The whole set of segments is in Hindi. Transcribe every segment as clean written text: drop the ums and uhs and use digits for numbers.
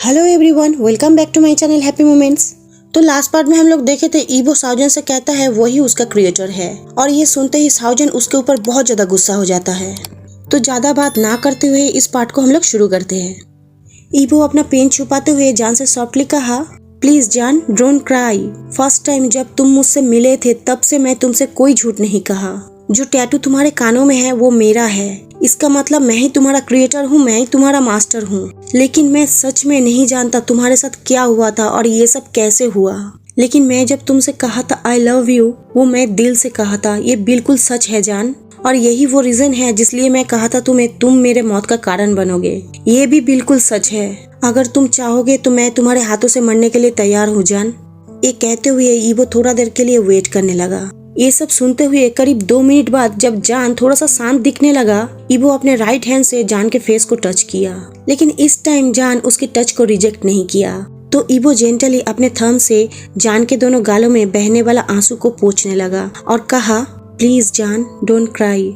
Hello everyone, welcome back to my channel happy moments. तो लास्ट पार्ट में हम लोग देखे थे ईवो साउजन से कहता है वही उसका क्रिएटर है और ये सुनते ही साउजन उसके ऊपर बहुत ज्यादा गुस्सा हो जाता है। तो ज्यादा बात ना करते हुए इस पार्ट को हम लोग शुरू करते हैं। ईवो अपना पेन छुपाते हुए जान से सॉफ्टली कहा, प्लीज जान डोंट क्राई। फर्स्ट टाइम जब तुम मुझसे मिले थे तब से मैं तुमसे कोई झूठ नहीं कहा। जो टैटू तुम्हारे कानों में है वो मेरा है। इसका मतलब मैं ही तुम्हारा क्रिएटर हूँ, मैं ही तुम्हारा मास्टर हूँ। लेकिन मैं सच में नहीं जानता तुम्हारे साथ क्या हुआ था और ये सब कैसे हुआ। लेकिन मैं जब तुमसे कहा था आई लव यू, वो मैं दिल से कहा था। ये बिल्कुल सच है जान, और यही वो रीजन है जिसलिए मैं कहा था तुम मेरे मौत का कारण बनोगे। ये भी बिल्कुल सच है। अगर तुम चाहोगे तो मैं तुम्हारे हाथों से मरने के लिए तैयार हूँ जान। ये कहते हुए ईवो थोड़ा देर के लिए वेट करने लगा। ये सब सुनते हुए करीब 2 मिनट बाद जब जान थोड़ा सा शांत दिखने लगा, ईवो अपने राइट हैंड से जान के फेस को टच किया। लेकिन इस टाइम जान उसके टच को रिजेक्ट नहीं किया। तो ईवो जेंटली अपने थंब से जान के दोनों गालों में बहने वाला आंसू को पोंछने लगा और कहा, प्लीज जान डोंट क्राई।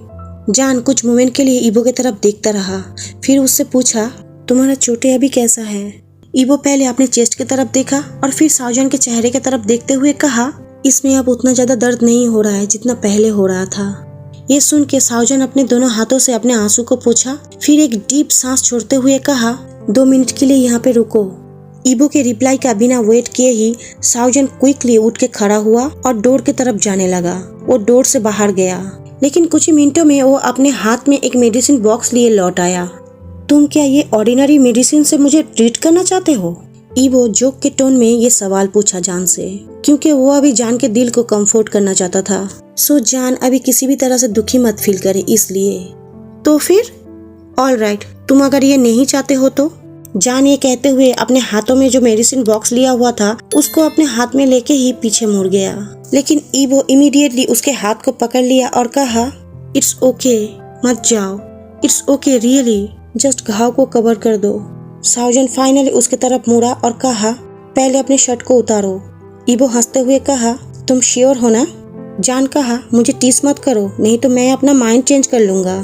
जान कुछ मोमेंट के लिए ईवो की तरफ देखता रहा, फिर उससे पूछा, तुम्हारा चोटे अभी कैसा है? ईवो पहले अपने चेस्ट की तरफ देखा और फिर साउजन के चेहरे की तरफ देखते हुए कहा, इसमें अब उतना ज्यादा दर्द नहीं हो रहा है जितना पहले हो रहा था। ये सुन के साउजन अपने दोनों हाथों से अपने आंसू को पोंछा, फिर एक डीप सांस छोड़ते हुए कहा, 2 मिनट के लिए यहाँ पे रुको। ईवो के रिप्लाई का बिना वेट किए ही साउजन क्विकली उठ के खड़ा हुआ और डोर की तरफ जाने लगा। वो डोर से बाहर गया, लेकिन कुछ ही मिनटों में वो अपने हाथ में एक मेडिसिन बॉक्स लिए लौट आया। तुम क्या ये ऑर्डिनरी मेडिसिन से मुझे ट्रीट करना चाहते हो? ईवो जोक के टोन में ये सवाल पूछा जान से, क्योंकि वो अभी जान के दिल को कंफर्ट करना चाहता था। सो जान अभी किसी भी तरह से दुखी मत फील करे इसलिए। तो फिर ऑल राइट, तुम अगर ये नहीं चाहते हो तो। जान ये कहते हुए अपने हाथों में जो मेडिसिन बॉक्स लिया हुआ था उसको अपने हाथ में लेके ही पीछे मुड़ गया। लेकिन ईवो इमीडिएटली उसके हाथ को पकड़ लिया और कहा, इट्स ओके, मत जाओ। इट्स ओके रियली, जस्ट घाव को कवर कर दो। साउजन फाइनली उसके तरफ मुड़ा और कहा, पहले अपने शर्ट को उतारो। ईवो हंसते हुए कहा, तुम श्योर हो ना? जान कहा, मुझे टीस मत करो, नहीं तो मैं अपना माइंड चेंज कर लूंगा।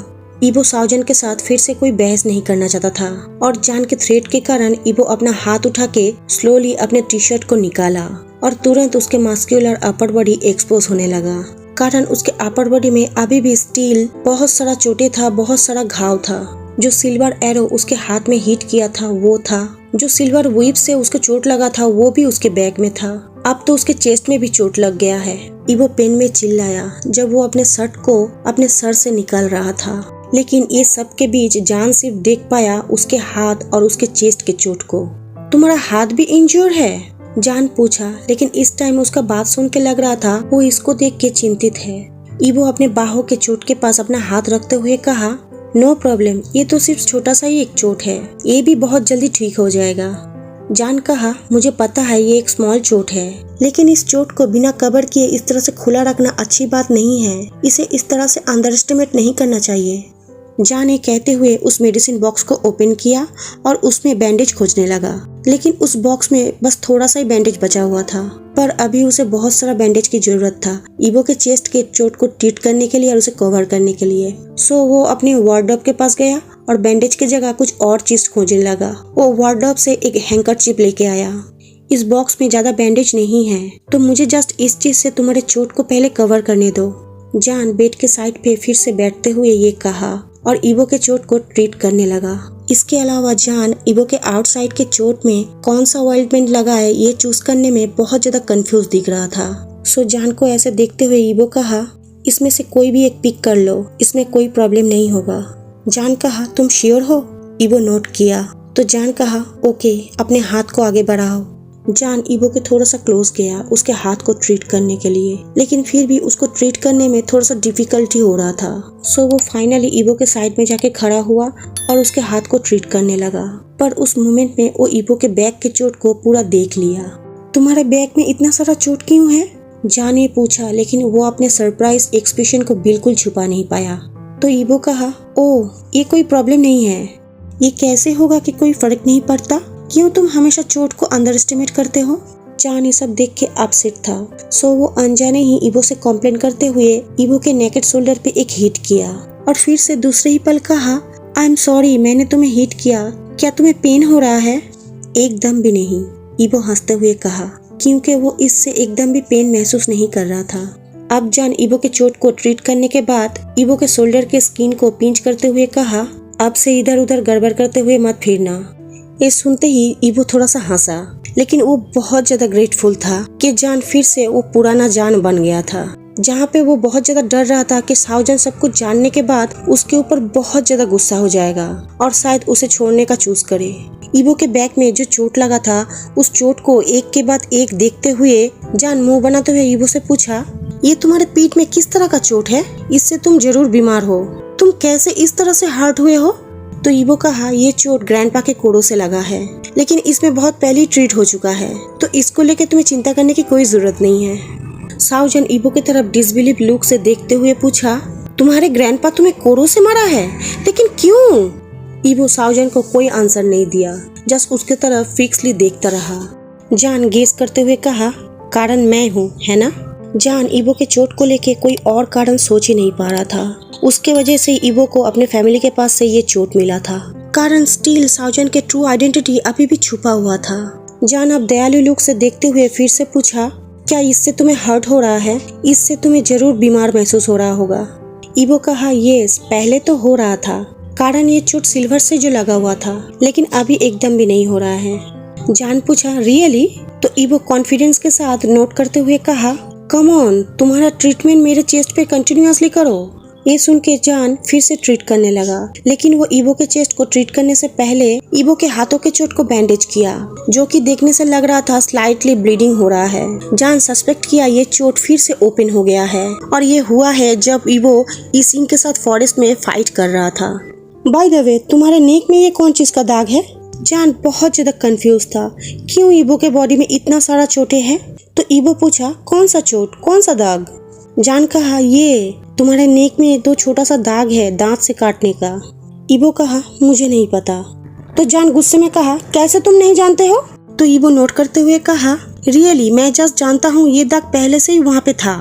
ईवो साउजन के साथ फिर से कोई बहस नहीं करना चाहता था और जान के थ्रेट के कारण ईवो अपना हाथ उठा के स्लोली अपने टी शर्ट को निकाला और तुरंत उसके मस्कुलर अपर बॉडी एक्सपोज होने लगा। कारण उसके अपर बॉडी में अभी भी स्टिल बहुत सारा चोटे था, बहुत सारा घाव था। जो सिल्वर एरो उसके हाथ में हिट किया था वो था, जो सिल्वर व्हीप से उसको चोट लगा था वो भी उसके बैक में था। अब तो उसके चेस्ट में भी चोट लग गया है। ईवो पेन में चिल्लाया जब वो अपने शर्ट को अपने सर से निकाल रहा था। लेकिन ये सब के बीच जान सिर्फ देख पाया उसके हाथ और उसके चेस्ट के चोट को। तुम्हारा हाथ भी इंज्योर है? जान पूछा, लेकिन इस टाइम उसका बात सुन के लग रहा था वो इसको देख के चिंतित है। ईवो अपने बाहों के चोट के पास अपना हाथ रखते हुए कहा, नो प्रॉब्लम, ये तो सिर्फ छोटा सा ही एक चोट है, ये भी बहुत जल्दी ठीक हो जाएगा। जान कहा, मुझे पता है ये एक स्मॉल चोट है, लेकिन इस चोट को बिना कवर किए इस तरह से खुला रखना अच्छी बात नहीं है। इसे इस तरह से अंडर एस्टिमेट नहीं करना चाहिए। जान ये कहते हुए उस मेडिसिन बॉक्स को ओपन किया और उसमें बैंडेज खोजने लगा। लेकिन उस बॉक्स में बस थोड़ा सा ही बैंडेज बचा हुआ था, पर अभी उसे बहुत सारा बैंडेज की जरूरत था ईवो के चेस्ट के चोट को ट्रीट करने के लिए और उसे कवर करने के लिए। सो वो अपने वार्डरोब के पास गया और बैंडेज की जगह कुछ और चीज खोजने लगा। वो वार्डरोब से एक हैंकरचिप लेके आया। इस बॉक्स में ज्यादा बैंडेज नहीं है, तो मुझे जस्ट इस चीज से तुम्हारे चोट को पहले कवर करने दो। जान बेड के साइड पे फिर से बैठते हुए ये कहा और ईवो के चोट को ट्रीट करने लगा। इसके अलावा जान ईवो के आउटसाइड के चोट में कौन सा ऑइंटमेंट लगाए ये चूज करने में बहुत ज्यादा कंफ्यूज दिख रहा था। सो जान को ऐसे देखते हुए ईवो कहा, इसमें से कोई भी एक पिक कर लो, इसमें कोई प्रॉब्लम नहीं होगा। जान कहा, तुम श्योर हो? ईवो नोट किया। तो जान कहा, ओके, अपने हाथ को आगे बढ़ाओ। जान ईवो के थोड़ा सा क्लोज गया उसके हाथ को ट्रीट करने के लिए, लेकिन फिर भी उसको ट्रीट करने में थोड़ा सा डिफिकल्टी हो रहा था। सो वो फाइनली ईवो के साइड में जाके खड़ा हुआ और उसके हाथ को ट्रीट करने लगा। पर उस मोमेंट में वो ईवो के बैक के चोट को पूरा देख लिया। तुम्हारे बैक में इतना सारा चोट क्यों है? जान ने पूछा, लेकिन वो अपने सरप्राइज एक्सप्रेशन को बिल्कुल छुपा नहीं पाया। तो ईवो कहा, ओह ये कोई प्रॉब्लम नहीं है। ये कैसे होगा कि कोई फर्क नहीं पड़ता? क्यों तुम हमेशा चोट को अंडर एस्टिमेट करते हो? जान ये सब देख के अपसेट था। सो वो अनजाने ही ईवो से कंप्लेन करते हुए ईवो के नेकेड शोल्डर पे एक हिट किया और फिर से दूसरे ही पल कहा, आई एम सॉरी, मैंने तुम्हें हिट किया, क्या तुम्हें पेन हो रहा है? एकदम भी नहीं, ईबो हंसते हुए कहा, क्योंकि वो इससे एकदम भी पेन महसूस नहीं कर रहा था। अब जान ईबो के चोट को ट्रीट करने के बाद ईबो के शोल्डर के स्किन को पिंच करते हुए कहा, अब से इधर उधर गड़बड़ करते हुए मत फिरना। ये सुनते ही ईबो थोड़ा सा हंसा, लेकिन वो बहुत ज्यादा ग्रेटफुल था कि जान फिर से वो पुराना जान बन गया था, जहाँ पे वो बहुत ज्यादा डर रहा था कि शाओजन सब कुछ जानने के बाद उसके ऊपर बहुत ज्यादा गुस्सा हो जाएगा और शायद उसे छोड़ने का चूज करे। ईबो के बैक में जो चोट लगा था, उस चोट को एक के बाद एक देखते हुए जान मुंह बनाते हुए ईबो से पूछा, ये तुम्हारे पीठ में किस तरह का चोट है? इससे तुम जरूर बीमार हो, तुम कैसे इस तरह से हर्ट हुए हो? तो ईबो कहा, ये चोट ग्रैंडपा के कोड़ों से लगा है, लेकिन इसमें बहुत पहले ट्रीट हो चुका है, तो इसको लेकर तुम्हें चिंता करने की कोई जरूरत नहीं है। शाओजन ईबो की तरफ डिसबिलीव लुक से देखते हुए पूछा, तुम्हारे ग्रैंडपा तुम्हें कोड़ों से मारा है, लेकिन क्यों? ईबो शाओजन को कोई आंसर नहीं दिया, जस्ट उसके तरफ फिक्सली देखता रहा। जान गेस करते हुए कहा, कारण मैं हूँ, है ना? जान ईबो के चोट को लेके कोई और कारण सोच ही नहीं पा रहा था। उसके वजह से ईबो को अपने फैमिली के पास से ये चोट मिला था। कारण स्टिल शाओजन के ट्रू आइडेंटिटी अभी भी छुपा हुआ था। जान अब दयालु लुक से देखते हुए फिर से पूछा, क्या इससे तुम्हें हर्ट हो रहा है? इससे तुम्हें जरूर बीमार महसूस हो रहा होगा। ईबो कहा, यस, पहले तो हो रहा था, कारण ये चोट सिल्वर से जो लगा हुआ था, लेकिन अभी एकदम भी नहीं हो रहा है। जान पूछा, रियली? तो ईबो कॉन्फिडेंस के साथ नोट करते हुए कहा, कम ऑन, तुम्हारा ट्रीटमेंट मेरे चेस्ट पे कंटिन्यूअसली करो। ये सुन के जान फिर से ट्रीट करने लगा, लेकिन वो ईबो के चेस्ट को ट्रीट करने से पहले ईबो के हाथों के चोट को बैंडेज किया, जो कि देखने से लग रहा था स्लाइटली ब्लीडिंग हो रहा है। जान सस्पेक्ट किया ये चोट फिर से ओपन हो गया है, और ये हुआ है जब ईबो इसिंग के साथ फॉरेस्ट में फाइट कर रहा था। बाय द वे, तुम्हारे नेक में ये कौन चीज का दाग है? जान बहुत ज्यादा कंफ्यूज था, क्यों ईबो के बॉडी में इतना सारा चोटें हैं? तो ईबो पूछा, कौन सा चोट, कौन सा दाग? जान कहा, ये तुम्हारे नेक में 2 छोटा सा दाग है दांत से काटने का। ईबो कहा, मुझे नहीं पता। तो जान गुस्से में कहा, कैसे तुम नहीं जानते हो? तो ईबो नोट करते हुए कहा, रियली मैं जस्ट जानता हूँ ये दाग पहले से ही वहाँ पे था।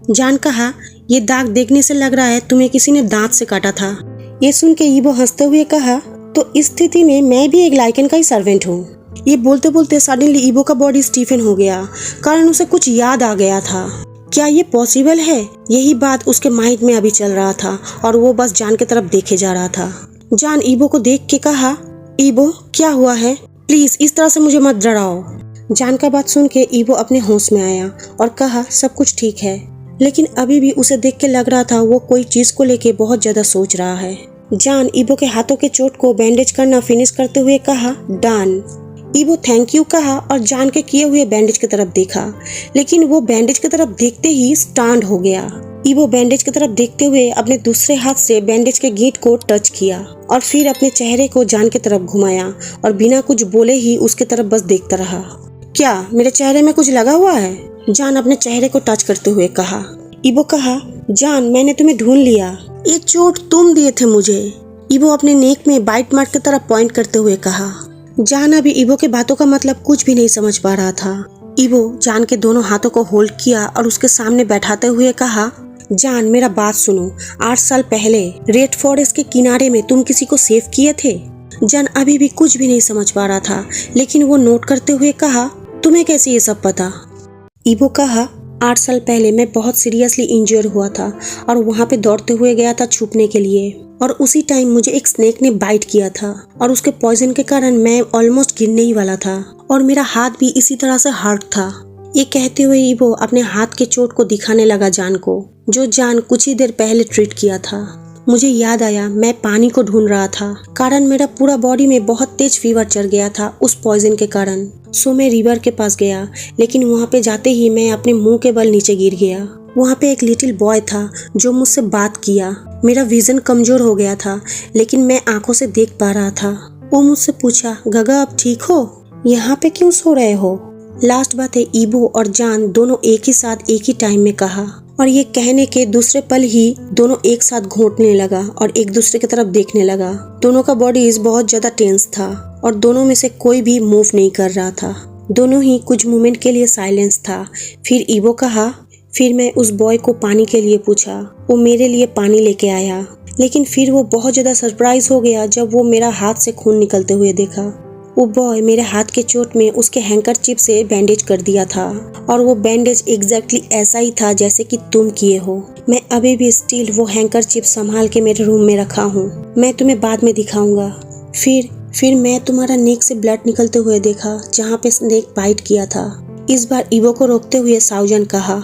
जान कहा, ये दाग देखने से लग रहा है तुम्हें किसी ने दांत से काटा था। ये सुन के ईबो हंसते हुए कहा, तो इस स्थिति में मैं भी एक लाइकन का ही सर्वेंट हूँ। ये बोलते बोलते सडनली ईबो का बॉडी स्टीफन हो गया, कारण उसे कुछ याद आ गया था। क्या ये पॉसिबल है? यही बात उसके माइंड में अभी चल रहा था, और वो बस जान की तरफ देखे जा रहा था। जान ईबो को देख के कहा, ईबो क्या हुआ है? प्लीज इस तरह से मुझे मत डराओ। जान का बात सुन के ईबो अपने होश में आया और कहा, सब कुछ ठीक है, लेकिन अभी भी उसे देख के लग रहा था वो कोई चीज को लेके बहुत ज्यादा सोच रहा है। जान ईबो के हाथों के चोट को बैंडेज करना फिनिश करते हुए कहा, डन। ईबो थैंक यू कहा और जान के किए हुए बैंडेज की तरफ देखा, लेकिन वो बैंडेज की तरफ देखते ही स्टैंड हो गया। ईबो बैंडेज की तरफ देखते हुए अपने दूसरे हाथ से बैंडेज के गीट को टच किया और फिर अपने चेहरे को जान की तरफ घुमाया और बिना कुछ बोले ही उसकी तरफ बस देखता रहा। क्या मेरे चेहरे में कुछ लगा हुआ है? जान अपने चेहरे को टच करते हुए कहा। ईबो कहा, जान मैंने तुम्हें ढूंढ लिया, ये चोट तुम दिए थे मुझे। ईबो अपने नेक में बाइट मार्क की तरफ पॉइंट करते हुए कहा। जान अभी ईबो के बातों का मतलब कुछ भी नहीं समझ पा रहा था। ईबो जान के दोनों हाथों को होल्ड किया और उसके सामने बैठाते हुए कहा, जान मेरा बात सुनो, 8 साल पहले रेड फॉरेस्ट के किनारे में तुम किसी को सेव किए थे। जान अभी भी कुछ भी नहीं समझ पा रहा था, लेकिन वो नोट करते हुए कहा, तुम्हें कैसे ये सब पता? ईबो कहा, 8 साल पहले मैं बहुत सीरियसली इंजर्ड हुआ था और वहाँ पे दौड़ते हुए गया था छुपने के लिए, और उसी टाइम मुझे एक स्नेक ने बाइट किया था और उसके पॉइजन के कारण मैं ऑलमोस्ट गिरने ही वाला था और मेरा हाथ भी इसी तरह से हर्ट था। ये कहते हुए ईबो अपने हाथ के चोट को दिखाने लगा जान को, जो जान कुछ ही देर पहले ट्रीट किया था। मुझे याद आया मैं पानी को ढूंढ रहा था, कारण मेरा पूरा बॉडी में बहुत तेज फीवर चढ़ गया था उस पॉइजन के कारण। सो मैं रिवर के पास गया, लेकिन वहाँ पे जाते ही मैं अपने मुंह के बल नीचे गिर गया। वहाँ पे एक लिटिल बॉय था जो मुझसे बात किया। मेरा विजन कमजोर हो गया था, लेकिन मैं आंखों से देख पा रहा था। वो मुझसे पूछा, गगा आप ठीक हो? यहाँ पे क्यों सो रहे हो? लास्ट बात है ईबो और जान दोनों एक ही साथ एक ही टाइम में कहा, और ये कहने के दूसरे पल ही दोनों एक साथ घोंटने लगा और एक दूसरे की तरफ देखने लगा। दोनों का बॉडीज बहुत ज्यादा टेंस था और दोनों में से कोई भी मूव नहीं कर रहा था। दोनों ही कुछ मोमेंट के लिए साइलेंस था। फिर ईबो कहा, फिर मैं उस बॉय को पानी के लिए पूछा। वो मेरे लिए पानी लेके आया, लेकिन फिर वो बहुत ज्यादा सरप्राइज हो गया जब वो मेरा हाथ से खून निकलते हुए देखा। वो बॉय मेरे हाथ के चोट में उसके हैंकरचिप से बैंडेज कर दिया था और वो बैंडेज एग्जैक्टली ऐसा ही था जैसे कि तुम किए हो। मैं अभी भी स्टिल वो हैंकरचिप संभाल के मेरे रूम में रखा हूँ। मैं तुम्हें बाद में दिखाऊंगा। फिर मैं तुम्हारा नेक से ब्लड निकलते हुए देखा जहाँ पे स्नेक बाइट किया था। इस बार ईवो को रोकते हुए साउजन कहा।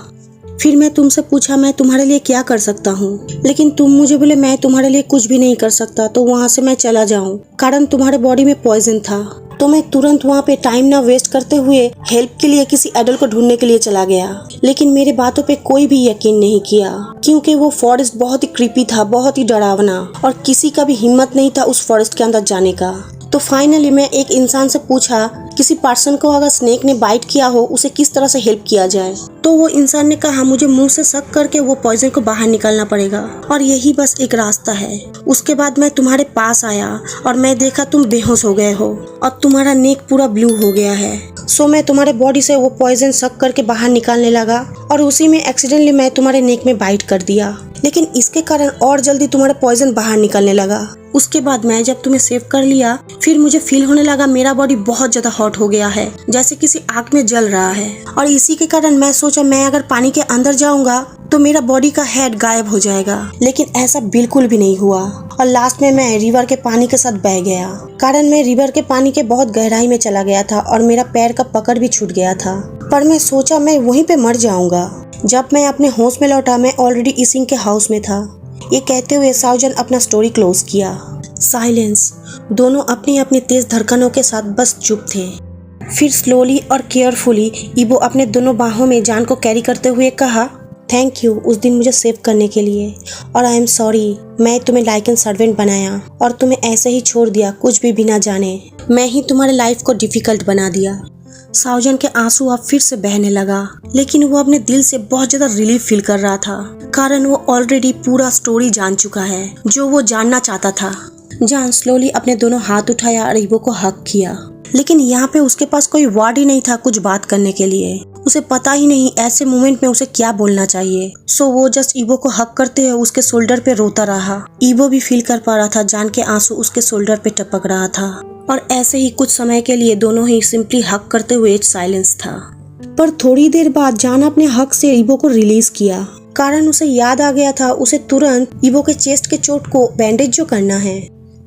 फिर मैं तुमसे पूछा मैं तुम्हारे लिए क्या कर सकता हूँ, लेकिन तुम मुझे बोले मैं तुम्हारे लिए कुछ भी नहीं कर सकता तो वहाँ से मैं चला जाऊँ कारण तुम्हारे बॉडी में पॉइजन था। तो मैं तुरंत वहाँ पे टाइम ना वेस्ट करते हुए हेल्प के लिए किसी एडल्ट को ढूंढने के लिए चला गया। लेकिन मेरे बातों पे कोई भी यकीन नहीं किया क्योंकि वो फॉरेस्ट बहुत ही क्रीपी था, बहुत ही डरावना, और किसी का भी हिम्मत नहीं था उस फॉरेस्ट के अंदर जाने का। तो फाइनली मैं एक इंसान से पूछा किसी पर्सन को अगर स्नेक ने बाइट किया हो उसे किस तरह से हेल्प किया जाए। तो वो इंसान ने कहा मुझे मुंह से शक करके वो पॉइजन को बाहर निकालना पड़ेगा और यही बस एक रास्ता है। उसके बाद मैं तुम्हारे पास आया और मैं देखा तुम बेहोश हो गए हो और तुम्हारा नेक पूरा ब्लू हो गया है। सो मैं तुम्हारे बॉडी से वो पॉइजन शक करके बाहर निकालने लगा और उसी में एक्सीडेंटली मैं तुम्हारे नेक में बाइट कर दिया, लेकिन इसके कारण और जल्दी तुम्हारा पॉइजन बाहर निकलने लगा। उसके बाद मैं जब तुम्हें सेव कर लिया फिर मुझे फील होने लगा मेरा बॉडी बहुत ज्यादा हॉट हो गया है, जैसे किसी आग में जल रहा है, और इसी के कारण मैं सोचा मैं अगर पानी के अंदर जाऊंगा तो मेरा बॉडी का हेड गायब हो जाएगा, लेकिन ऐसा बिल्कुल भी नहीं हुआ और लास्ट में मैं रिवर के पानी के साथ बह गया कारण मैं रिवर के पानी के बहुत गहराई में चला गया था और मेरा पैर का पकड़ भी छूट गया था। पर मैं सोचा मैं वहीं पे मर जाऊंगा। जब मैं अपने होश में लौटा मैं ऑलरेडी इसिंग के हाउस में था। ये कहते हुए साउजन अपना स्टोरी क्लोज किया। साइलेंस। दोनों अपनी अपनी तेज धड़कनों के साथ बस चुप थे। फिर स्लोली और केयरफुली ईवो अपने दोनों बाहों में जान को कैरी करते हुए कहा, थैंक यू उस दिन मुझे सेव करने के लिए, और आई एम सॉरी मैं तुम्हें लाइक एन सर्वेंट बनाया और तुम्हें ऐसे ही छोड़ दिया कुछ भी बिना जाने। मैं ही तुम्हारे लाइफ को डिफिकल्ट बना दिया। साउजन के आंसू अब फिर से बहने लगा, लेकिन वो अपने दिल से बहुत ज्यादा रिलीफ फील कर रहा था कारण वो ऑलरेडी पूरा स्टोरी जान चुका है जो वो जानना चाहता था। जान स्लोली अपने दोनों हाथ उठाया और ईवो को हक किया, लेकिन यहाँ पे उसके पास कोई वर्ड ही नहीं था कुछ बात करने के लिए। उसे पता ही नहीं ऐसे मोमेंट में उसे क्या बोलना चाहिए। सो वो जस्ट ईवो को हक करते हुए उसके शोल्डर पे रोता रहा। ईवो भी फील कर पा रहा था जान के आंसू उसके शोल्डर पे टपक रहा था, और ऐसे ही कुछ समय के लिए दोनों ही सिंपली हक करते हुए साइलेंस था। पर थोड़ी देर बाद जान अपने हक से ईवो को रिलीज किया कारण उसे याद आ गया था उसे तुरंत ईवो के चेस्ट के चोट को बैंडेज जो करना है।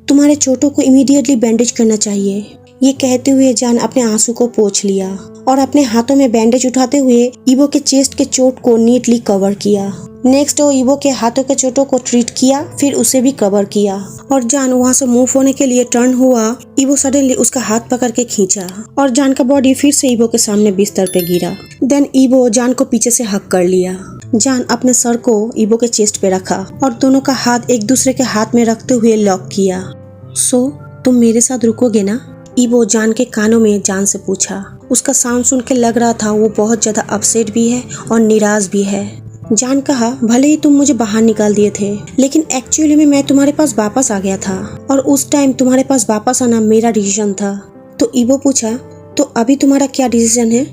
तुम्हारे चोटों को इमीडिएटली बैंडेज करना चाहिए। ये कहते हुए जान अपने आंसू को पोंछ लिया और अपने हाथों में बैंडेज उठाते हुए ईवो के चेस्ट के चोट को नीटली कवर किया। नेक्स्ट वो ईवो के हाथों के चोटों को ट्रीट किया, फिर उसे भी कवर किया, और जान वहाँ से मूव होने के लिए टर्न हुआ। ईवो सडनली उसका हाथ पकड़ के खींचा और जान का बॉडी फिर से ईवो के सामने बिस्तर पे गिरा। देन ईवो जान को पीछे से हक कर लिया। जान अपने सर को ईवो के चेस्ट पे रखा और दोनों का हाथ एक दूसरे के हाथ में रखते हुए लॉक किया। सो तुम मेरे साथ रुकोगे ना? ईवो जान के कानों में जान से पूछा। उसका साउंड सुन के लग रहा था वो बहुत ज्यादा अपसेट भी है और निराश भी है। जान कहा, भले ही तुम मुझे बाहर निकाल दिए थे, लेकिन एक्चुअली में मैं तुम्हारे पास वापस आ गया था और उस टाइम तुम्हारे पास वापस आना मेरा डिसीजन था। तो ईवो पूछा, तो अभी तुम्हारा क्या डिसीजन है?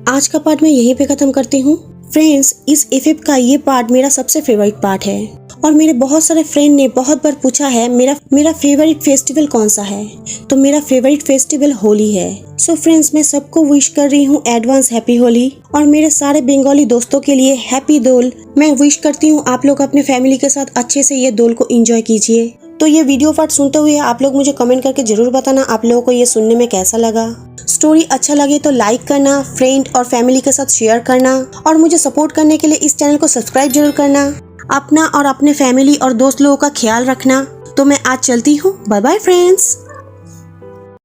आज का पार्ट मैं यहीं पे खत्म करती हूँ। फ्रेंड्स, इस एफएफ का ये पार्ट मेरा सबसे फेवरेट पार्ट है और मेरे बहुत सारे फ्रेंड ने बहुत बार पूछा है मेरा फेवरेट फेस्टिवल कौन सा है, तो मेरा फेवरेट फेस्टिवल होली है। सो फ्रेंड्स, मैं सबको विश कर रही हूँ एडवांस हैप्पी होली, और मेरे सारे बंगाली दोस्तों के लिए हैप्पी दोल। मैं विश करती हूँ आप लोग अपने फैमिली के साथ अच्छे से ये दोल को एंजॉय कीजिए। तो ये वीडियो पार्ट सुनते हुए आप लोग मुझे कमेंट करके जरूर बताना आप लोगों को ये सुनने में कैसा लगा। स्टोरी अच्छा लगे तो लाइक करना, फ्रेंड और फैमिली के साथ शेयर करना, और मुझे सपोर्ट करने के लिए इस चैनल को सब्सक्राइब जरूर करना। अपना और अपने फैमिली और दोस्त लोगों का ख्याल रखना। तो मैं आज चलती हूँ। Bye bye friends.